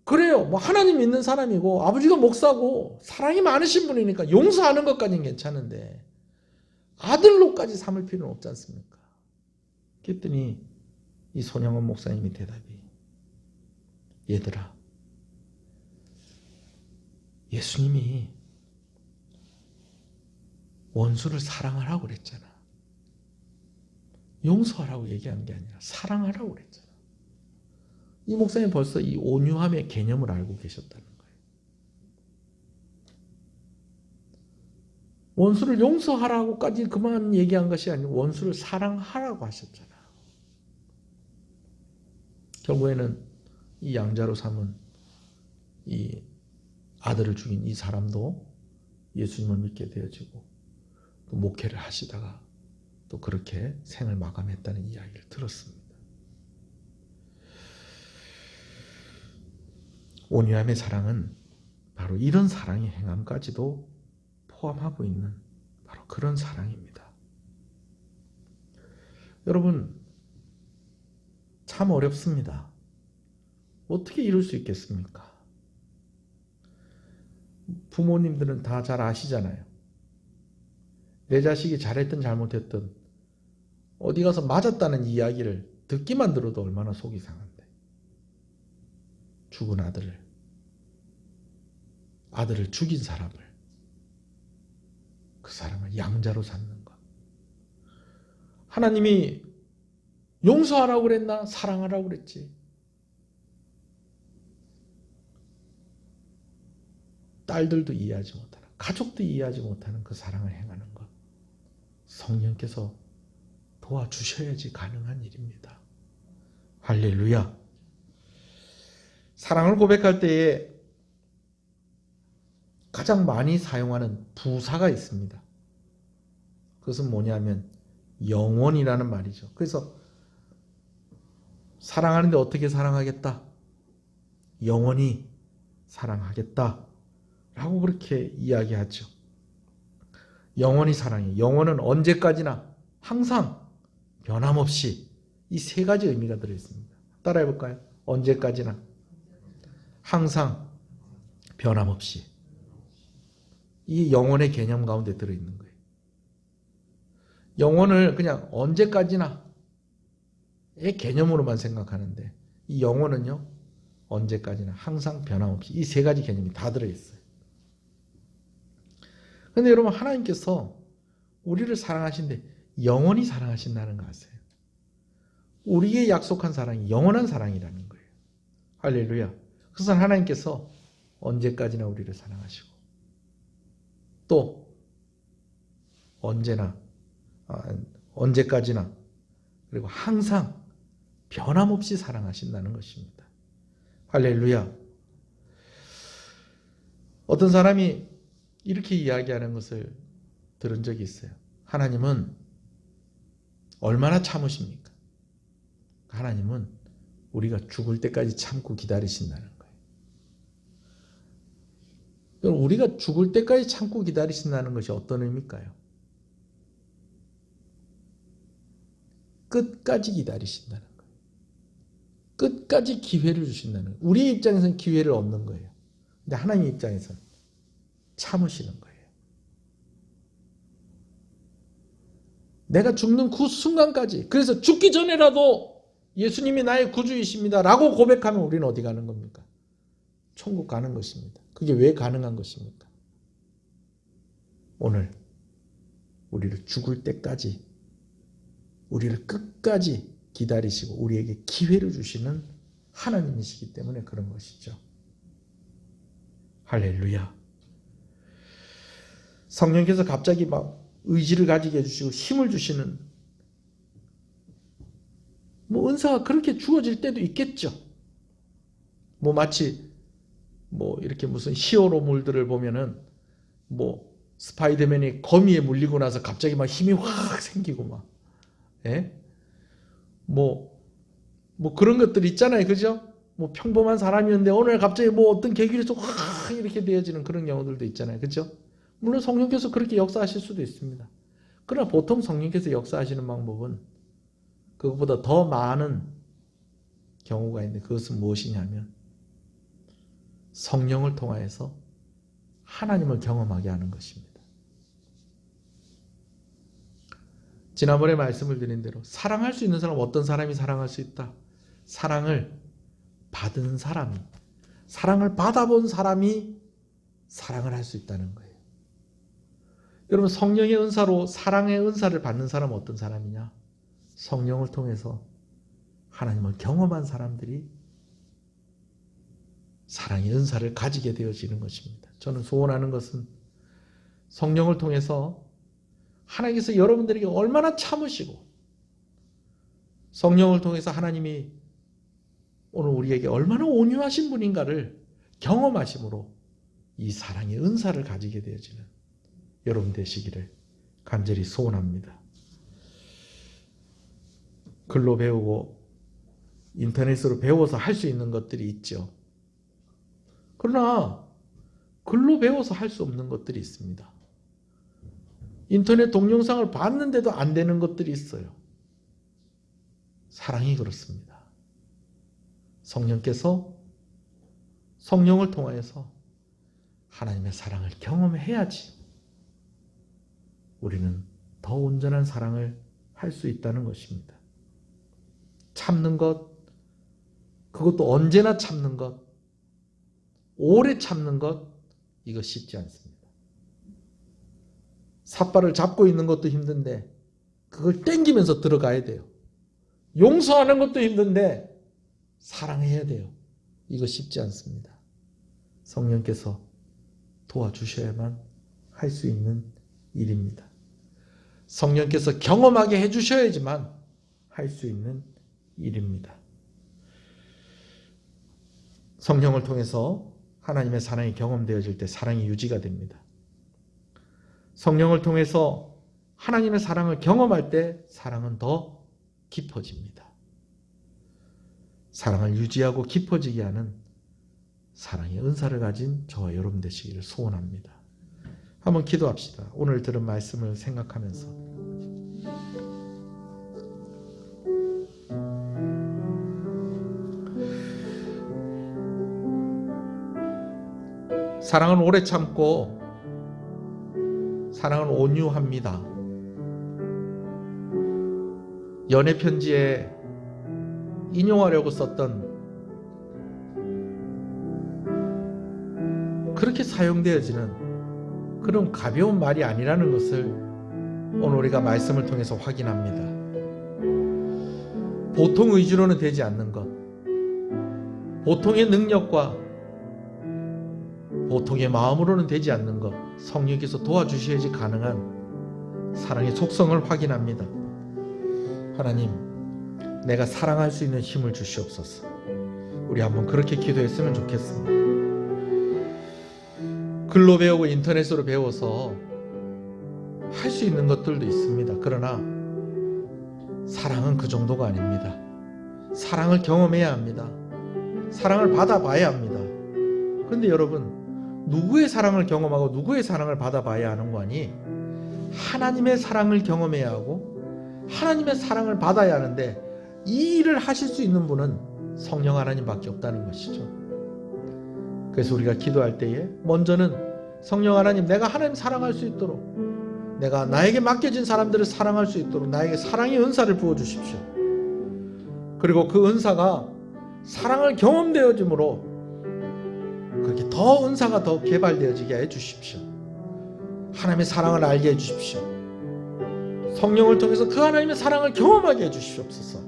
그래요. 뭐 하나님 믿는 사람이고 아버지가 목사고 사랑이 많으신 분이니까 용서하는 것까지는 괜찮은데 아들로까지 삼을 필요는 없지 않습니까? 그랬더니 이 손영원 목사님의 대답이, 얘들아, 예수님이 원수를 사랑하라고 그랬잖아. 용서하라고 얘기한 게 아니라 사랑하라고 그랬잖아. 이 목사님 벌써 이 온유함의 개념을 알고 계셨다는 거예요. 원수를 용서하라고까지 그만 얘기한 것이 아니고 원수를 사랑하라고 하셨잖아. 결국에는 이 양자로 삼은 이 아들을 죽인 이 사람도 예수님을 믿게 되어지고 또 목회를 하시다가 또 그렇게 생을 마감했다는 이야기를 들었습니다. 온유함의 사랑은 바로 이런 사랑의 행함까지도 포함하고 있는 바로 그런 사랑입니다. 여러분, 참 어렵습니다. 어떻게 이룰 수 있겠습니까? 부모님들은 다 잘 아시잖아요. 내 자식이 잘했든 잘못했든 어디 가서 맞았다는 이야기를 듣기만 들어도 얼마나 속이 상한데. 죽은 아들을 죽인 사람을, 그 사람을 양자로 삼는 것. 하나님이 용서하라고 그랬나? 사랑하라고 그랬지. 딸들도 이해하지 못하는, 가족도 이해하지 못하는 그 사랑을 행하는 것. 성령께서 도와주셔야지 가능한 일입니다. 할렐루야. 사랑을 고백할 때에 가장 많이 사용하는 부사가 있습니다. 그것은 뭐냐면 영원이라는 말이죠. 그래서 사랑하는데 어떻게 사랑하겠다? 영원히 사랑하겠다 라고 그렇게 이야기하죠. 영원히 사랑해. 영원은 언제까지나 항상 변함없이, 이 세 가지 의미가 들어있습니다. 따라해 볼까요? 언제까지나, 항상, 변함없이. 이 영원의 개념 가운데 들어있는 거예요. 영원을 그냥 언제까지나의 개념으로만 생각하는데 이 영원은요, 언제까지나, 항상, 변함없이, 이 세 가지 개념이 다 들어있어요. 그런데 여러분, 하나님께서 우리를 사랑하신데 영원히 사랑하신다는 거 아세요? 우리에게 약속한 사랑이 영원한 사랑이라는 거예요. 할렐루야. 그래서 하나님께서 언제까지나 우리를 사랑하시고 또 언제까지나, 그리고 항상 변함없이 사랑하신다는 것입니다. 할렐루야. 어떤 사람이 이렇게 이야기하는 것을 들은 적이 있어요. 하나님은 얼마나 참으십니까? 하나님은 우리가 죽을 때까지 참고 기다리신다는 거예요. 그럼 우리가 죽을 때까지 참고 기다리신다는 것이 어떤 의미일까요? 끝까지 기다리신다는 거예요. 끝까지 기회를 주신다는 거예요. 우리 입장에서는 기회를 얻는 거예요. 근데 하나님 입장에서는 참으시는 거예요. 내가 죽는 그 순간까지, 그래서 죽기 전에라도 예수님이 나의 구주이십니다 라고 고백하면 우리는 어디 가는 겁니까? 천국 가는 것입니다. 그게 왜 가능한 것입니까? 오늘 우리를 죽을 때까지, 우리를 끝까지 기다리시고 우리에게 기회를 주시는 하나님이시기 때문에 그런 것이죠. 할렐루야. 성령께서 갑자기 막 의지를 가지게 해주시고 힘을 주시는 은사가 그렇게 주어질 때도 있겠죠. 마치 이렇게 무슨 히어로물들을 보면은 스파이더맨이 거미에 물리고 나서 갑자기 막 힘이 확 생기고 막 그런 것들 있잖아요. 그죠? 평범한 사람이었는데 오늘 갑자기 어떤 계기로 확 이렇게 되어지는 그런 경우들도 있잖아요. 그죠? 물론 성령께서 그렇게 역사하실 수도 있습니다. 그러나 보통 성령께서 역사하시는 방법은 그것보다 더 많은 경우가 있는데 그것은 무엇이냐면 성령을 통하여서 하나님을 경험하게 하는 것입니다. 지난번에 말씀을 드린 대로 사랑할 수 있는 사람은 어떤 사람이 사랑할 수 있다? 사랑을 받은 사람이, 사랑을 받아본 사람이 사랑을 할 수 있다는 거예요. 여러분, 성령의 은사로 사랑의 은사를 받는 사람은 어떤 사람이냐? 성령을 통해서 하나님을 경험한 사람들이 사랑의 은사를 가지게 되어지는 것입니다. 저는 소원하는 것은 성령을 통해서 하나님께서 여러분들에게 얼마나 참으시고 성령을 통해서 하나님이 오늘 우리에게 얼마나 온유하신 분인가를 경험하심으로 이 사랑의 은사를 가지게 되어지는 여러분 되시기를 간절히 소원합니다. 글로 배우고 인터넷으로 배워서 할 수 있는 것들이 있죠. 그러나 글로 배워서 할 수 없는 것들이 있습니다. 인터넷 동영상을 봤는데도 안 되는 것들이 있어요. 사랑이 그렇습니다. 성령께서 성령을 통하여서 하나님의 사랑을 경험해야지 우리는 더 온전한 사랑을 할 수 있다는 것입니다. 참는 것, 그것도 언제나 참는 것, 오래 참는 것, 이거 쉽지 않습니다. 삿발을 잡고 있는 것도 힘든데 그걸 땡기면서 들어가야 돼요. 용서하는 것도 힘든데 사랑해야 돼요. 이거 쉽지 않습니다. 성령께서 도와주셔야만 할 수 있는 일입니다. 성령께서 경험하게 해주셔야지만 할 수 있는 일입니다. 성령을 통해서 하나님의 사랑이 경험되어질 때 사랑이 유지가 됩니다. 성령을 통해서 하나님의 사랑을 경험할 때 사랑은 더 깊어집니다. 사랑을 유지하고 깊어지게 하는 사랑의 은사를 가진 저와 여러분 되시기를 소원합니다. 한번 기도합시다. 오늘 들은 말씀을 생각하면서 사랑은 오래 참고 사랑은 온유합니다. 연애 편지에 인용하려고 썼던 그렇게 사용되어지는 그런 가벼운 말이 아니라는 것을 오늘 우리가 말씀을 통해서 확인합니다. 보통 의지로는 되지 않는 것, 보통의 능력과 보통의 마음으로는 되지 않는 것, 성령께서 도와주셔야지 가능한 사랑의 속성을 확인합니다. 하나님, 내가 사랑할 수 있는 힘을 주시옵소서. 우리 한번 그렇게 기도했으면 좋겠습니다. 글로 배우고 인터넷으로 배워서 할 수 있는 것들도 있습니다. 그러나 사랑은 그 정도가 아닙니다. 사랑을 경험해야 합니다. 사랑을 받아봐야 합니다. 그런데 여러분, 누구의 사랑을 경험하고 누구의 사랑을 받아봐야 하는 거니? 하나님의 사랑을 경험해야 하고 하나님의 사랑을 받아야 하는데, 이 일을 하실 수 있는 분은 성령 하나님밖에 없다는 것이죠. 그래서 우리가 기도할 때에 먼저는 성령 하나님, 내가 하나님 사랑할 수 있도록, 내가 나에게 맡겨진 사람들을 사랑할 수 있도록 나에게 사랑의 은사를 부어주십시오. 그리고 그 은사가 사랑을 경험되어짐으로 그렇게 더 은사가 더 개발되어지게 해주십시오. 하나님의 사랑을 알게 해주십시오. 성령을 통해서 그 하나님의 사랑을 경험하게 해주시옵소서.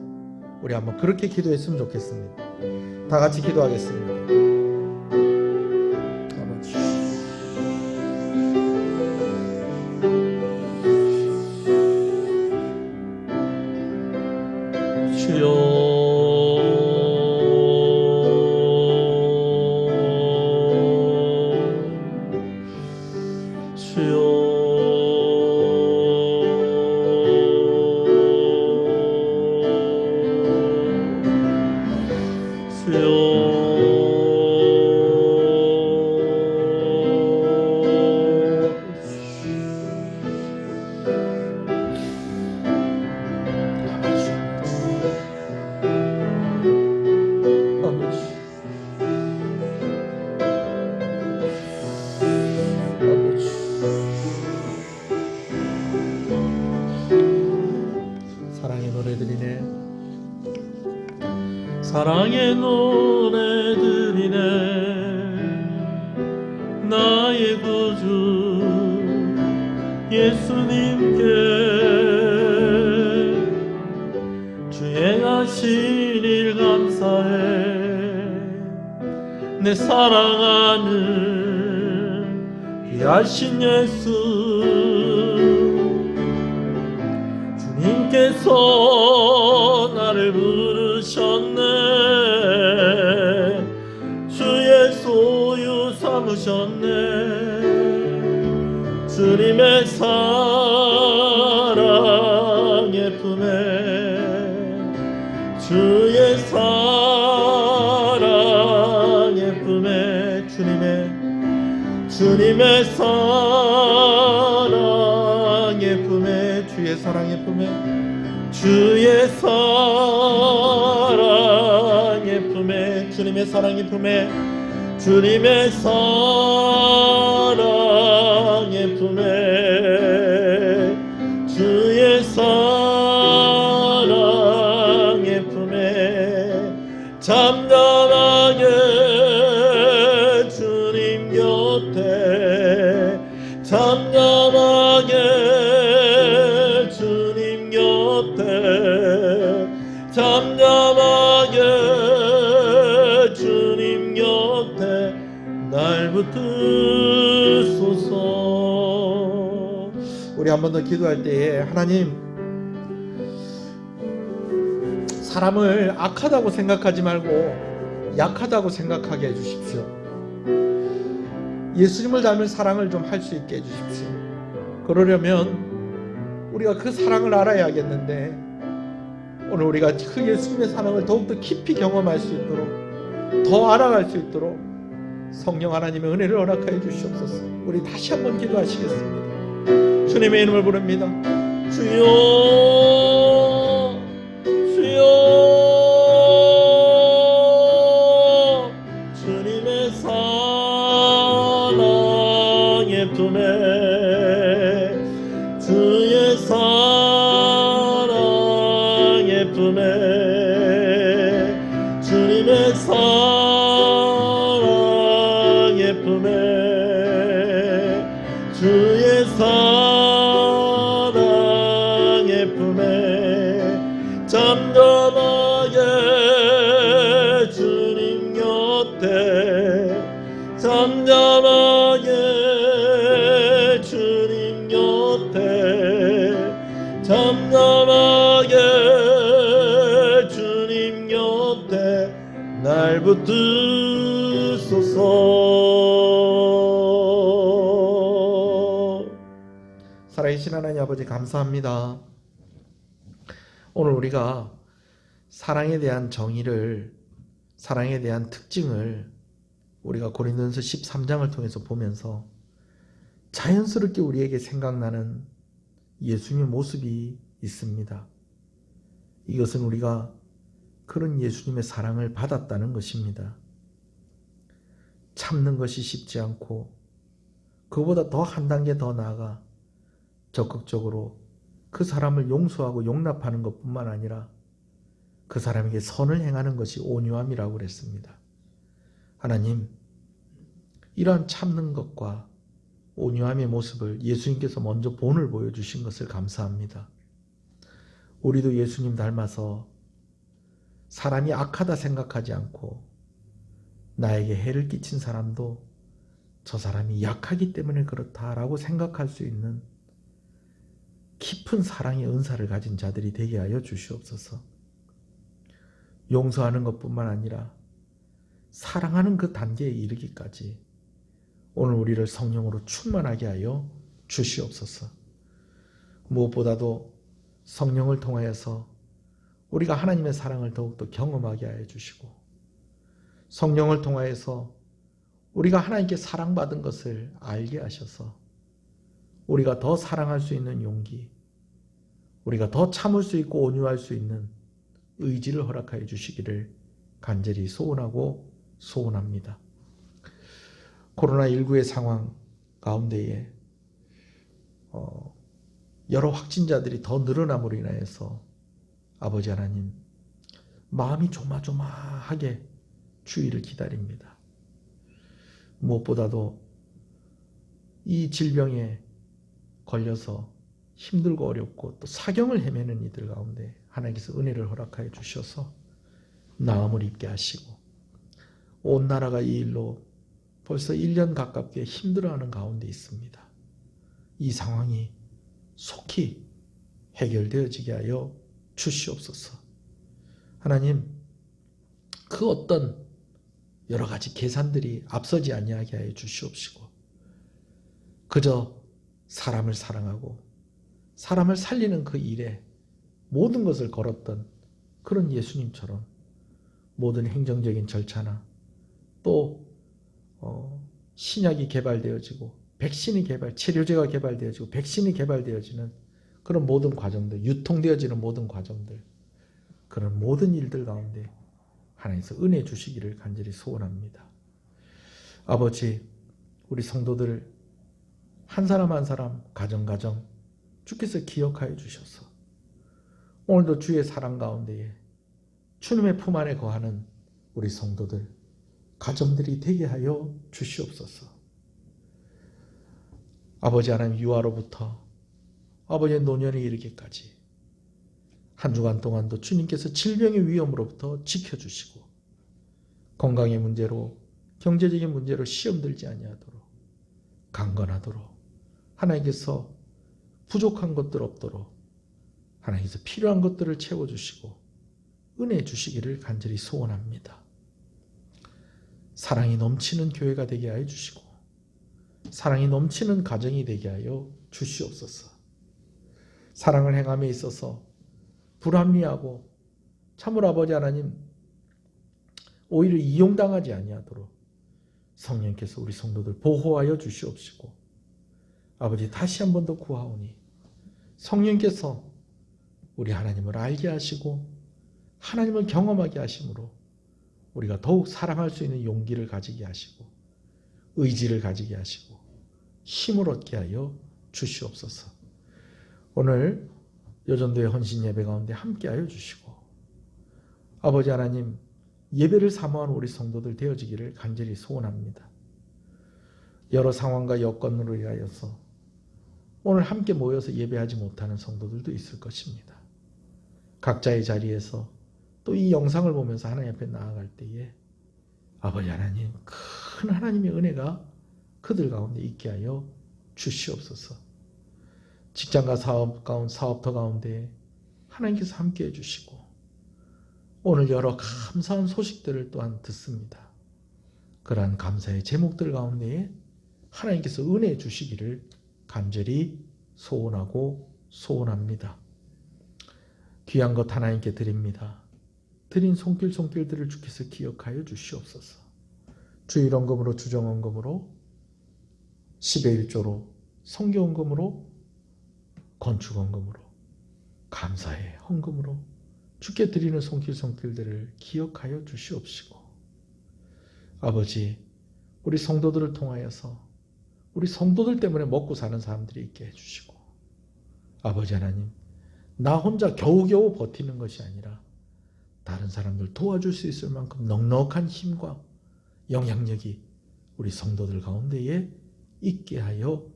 우리 한번 그렇게 기도했으면 좋겠습니다. 다 같이 기도하겠습니다. 아버지, 주여, 사랑의 노래들이네. 사랑의 노래들이네. 나의 구주 예수님께 주 행하신 일 감사해. 내 사랑하는 귀하신 예수, 주님께서 나를 부르셨네. 주의 소유 삼으셨네. 주님의 사랑의 품에, 주의 사랑의 품에, 주님의 사랑의 품에, 주의 사랑의 품에, 주의 사랑의 품에, 주님의 사랑의 품에, 주님의 사랑의 품에, 주의 사랑의 품에 잠잠하게 주님 곁에, 잠잠하게 주님 곁에, 잠잠하게 주님 곁에 날 붙드소서. 우리 한 번 더 기도할 때에 하나님, 사람을 악하다고 생각하지 말고 약하다고 생각하게 해주십시오. 예수님을 닮은 사랑을 좀 할 수 있게 해주십시오. 그러려면 우리가 그 사랑을 알아야겠는데, 오늘 우리가 그 예수님의 사랑을 더욱더 깊이 경험할 수 있도록, 더 알아갈 수 있도록 성령 하나님의 은혜를 허락하여 주시옵소서. 우리 다시 한번 기도하시겠습니다. 주님의 이름을 부릅니다. 주여, 주여, 주님의 사랑의 품에, 주의 사랑의 품에, 주님의 사랑의 품에, 주의 사랑의 품에 잠잠하게 주님 곁에, 잠잠하게 주님 곁에, 잠잠하게 주님 곁에 날 붙드소서. 살아계신 하나님 아버지, 감사합니다. 오늘 우리가 사랑에 대한 정의를, 사랑에 대한 특징을 우리가 고린도전서 13장을 통해서 보면서 자연스럽게 우리에게 생각나는 예수님의 모습이 있습니다. 이것은 우리가 그런 예수님의 사랑을 받았다는 것입니다. 참는 것이 쉽지 않고 그보다 더 한 단계 더 나아가 적극적으로 그 사람을 용서하고 용납하는 것뿐만 아니라 그 사람에게 선을 행하는 것이 온유함이라고 그랬습니다. 하나님, 이러한 참는 것과 온유함의 모습을 예수님께서 먼저 본을 보여주신 것을 감사합니다. 우리도 예수님 닮아서 사람이 악하다 생각하지 않고 나에게 해를 끼친 사람도 저 사람이 약하기 때문에 그렇다라고 생각할 수 있는 깊은 사랑의 은사를 가진 자들이 되게 하여 주시옵소서. 용서하는 것뿐만 아니라 사랑하는 그 단계에 이르기까지 오늘 우리를 성령으로 충만하게 하여 주시옵소서. 무엇보다도 성령을 통하여서 우리가 하나님의 사랑을 더욱더 경험하게 하여 주시고 성령을 통하여서 우리가 하나님께 사랑받은 것을 알게 하셔서 우리가 더 사랑할 수 있는 용기, 우리가 더 참을 수 있고 온유할 수 있는 의지를 허락하여 주시기를 간절히 소원하고 소원합니다. 코로나19의 상황 가운데에 여러 확진자들이 더 늘어남으로 인하여서 아버지 하나님 마음이 조마조마하게 주의를 기다립니다. 무엇보다도 이 질병에 걸려서 힘들고 어렵고 또 사경을 헤매는 이들 가운데 하나님께서 은혜를 허락하여 주셔서 나음을 입게 하시고 온 나라가 이 일로 벌써 1년 가깝게 힘들어하는 가운데 있습니다. 이 상황이 속히 해결되어지게 하여 주시옵소서. 하나님, 그 어떤 여러 가지 계산들이 앞서지 아니하게 하여 주시옵시고 그저 사람을 사랑하고 사람을 살리는 그 일에 모든 것을 걸었던 그런 예수님처럼 모든 행정적인 절차나 또 신약이 개발되어지고 백신이 치료제가 개발되어지고 백신이 개발되어지는 그런 모든 과정들, 유통되어지는 모든 과정들, 그런 모든 일들 가운데 하나님께서 은혜 주시기를 간절히 소원합니다. 아버지, 우리 성도들 한 사람 한 사람 가정 주께서 기억하여 주셔서 오늘도 주의 사랑 가운데에 주님의 품 안에 거하는 우리 성도들 가정들이 되게 하여 주시옵소서. 아버지 하나님, 유아로부터 아버지의 노년에 이르기까지 한 주간 동안도 주님께서 질병의 위험으로부터 지켜주시고 건강의 문제로 경제적인 문제로 시험 들지 아니하도록 강건하도록 하나님께서 부족한 것들 없도록 하나님께서 필요한 것들을 채워주시고 은혜 주시기를 간절히 소원합니다. 사랑이 넘치는 교회가 되게 하여 주시고 사랑이 넘치는 가정이 되게 하여 주시옵소서. 사랑을 행함에 있어서 불합리하고 참으로 아버지 하나님 오히려 이용당하지 아니하도록 성령께서 우리 성도들 보호하여 주시옵시고 아버지 다시 한 번 더 구하오니 성령께서 우리 하나님을 알게 하시고 하나님을 경험하게 하심으로 우리가 더욱 사랑할 수 있는 용기를 가지게 하시고 의지를 가지게 하시고 힘을 얻게 하여 주시옵소서. 오늘 여전도의 헌신 예배 가운데 함께 하여 주시고 아버지 하나님 예배를 사모하는 우리 성도들 되어지기를 간절히 소원합니다. 여러 상황과 여건으로 인하여서 오늘 함께 모여서 예배하지 못하는 성도들도 있을 것입니다. 각자의 자리에서 또 이 영상을 보면서 하나님 앞에 나아갈 때에 아버지 하나님 큰 하나님의 은혜가 그들 가운데 있게 하여 주시옵소서. 직장과 사업터 가운데 하나님께서 함께해 주시고 오늘 여러 감사한 소식들을 또한 듣습니다. 그러한 감사의 제목들 가운데에 하나님께서 은혜 주시기를 간절히 소원하고 소원합니다. 귀한 것 하나님께 드립니다. 드린 손길들을 주께서 기억하여 주시옵소서. 주일헌금으로 주정헌금으로 10의 1조로 성교헌금으로 건축헌금으로 감사의 헌금으로 주께 드리는 손길손길들을 기억하여 주시옵시고 아버지 우리 성도들을 통하여서 우리 성도들 때문에 먹고 사는 사람들이 있게 해주시고 아버지 하나님 나 혼자 겨우겨우 버티는 것이 아니라 다른 사람들 도와줄 수 있을 만큼 넉넉한 힘과 영향력이 우리 성도들 가운데에 있게 하여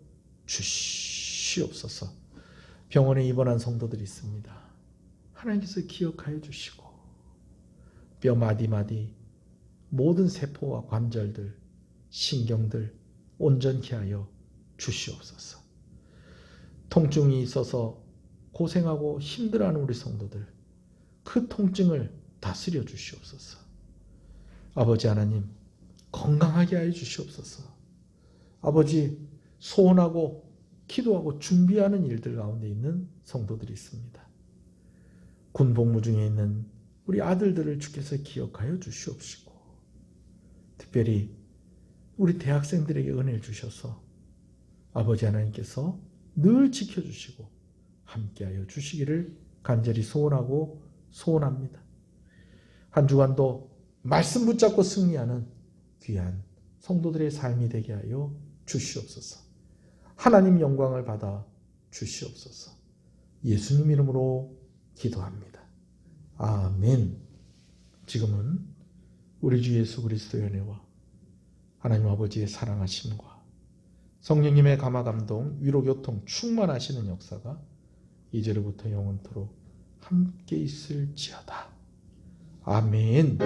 주시옵소서. 병원에 입원한 성도들이 있습니다. 하나님께서 기억하여 주시고 뼈 마디마디 모든 세포와 관절들 신경들 온전케 하여 주시옵소서. 통증이 있어서 고생하고 힘들어하는 우리 성도들 그 통증을 다스려 주시옵소서. 아버지 하나님 건강하게 하여 주시옵소서. 아버지 소원하고 기도하고 준비하는 일들 가운데 있는 성도들이 있습니다. 군복무 중에 있는 우리 아들들을 주께서 기억하여 주시옵시고 특별히 우리 대학생들에게 은혜를 주셔서 아버지 하나님께서 늘 지켜주시고 함께하여 주시기를 간절히 소원하고 소원합니다. 한 주간도 말씀 붙잡고 승리하는 귀한 성도들의 삶이 되게 하여 주시옵소서. 하나님 영광을 받아 주시옵소서. 예수님 이름으로 기도합니다. 아멘. 지금은 우리 주 예수 그리스도의 은혜와 하나님 아버지의 사랑하심과 성령님의 감화감동 위로교통 충만하시는 역사가 이제로부터 영원토록 함께 있을지어다. 아멘.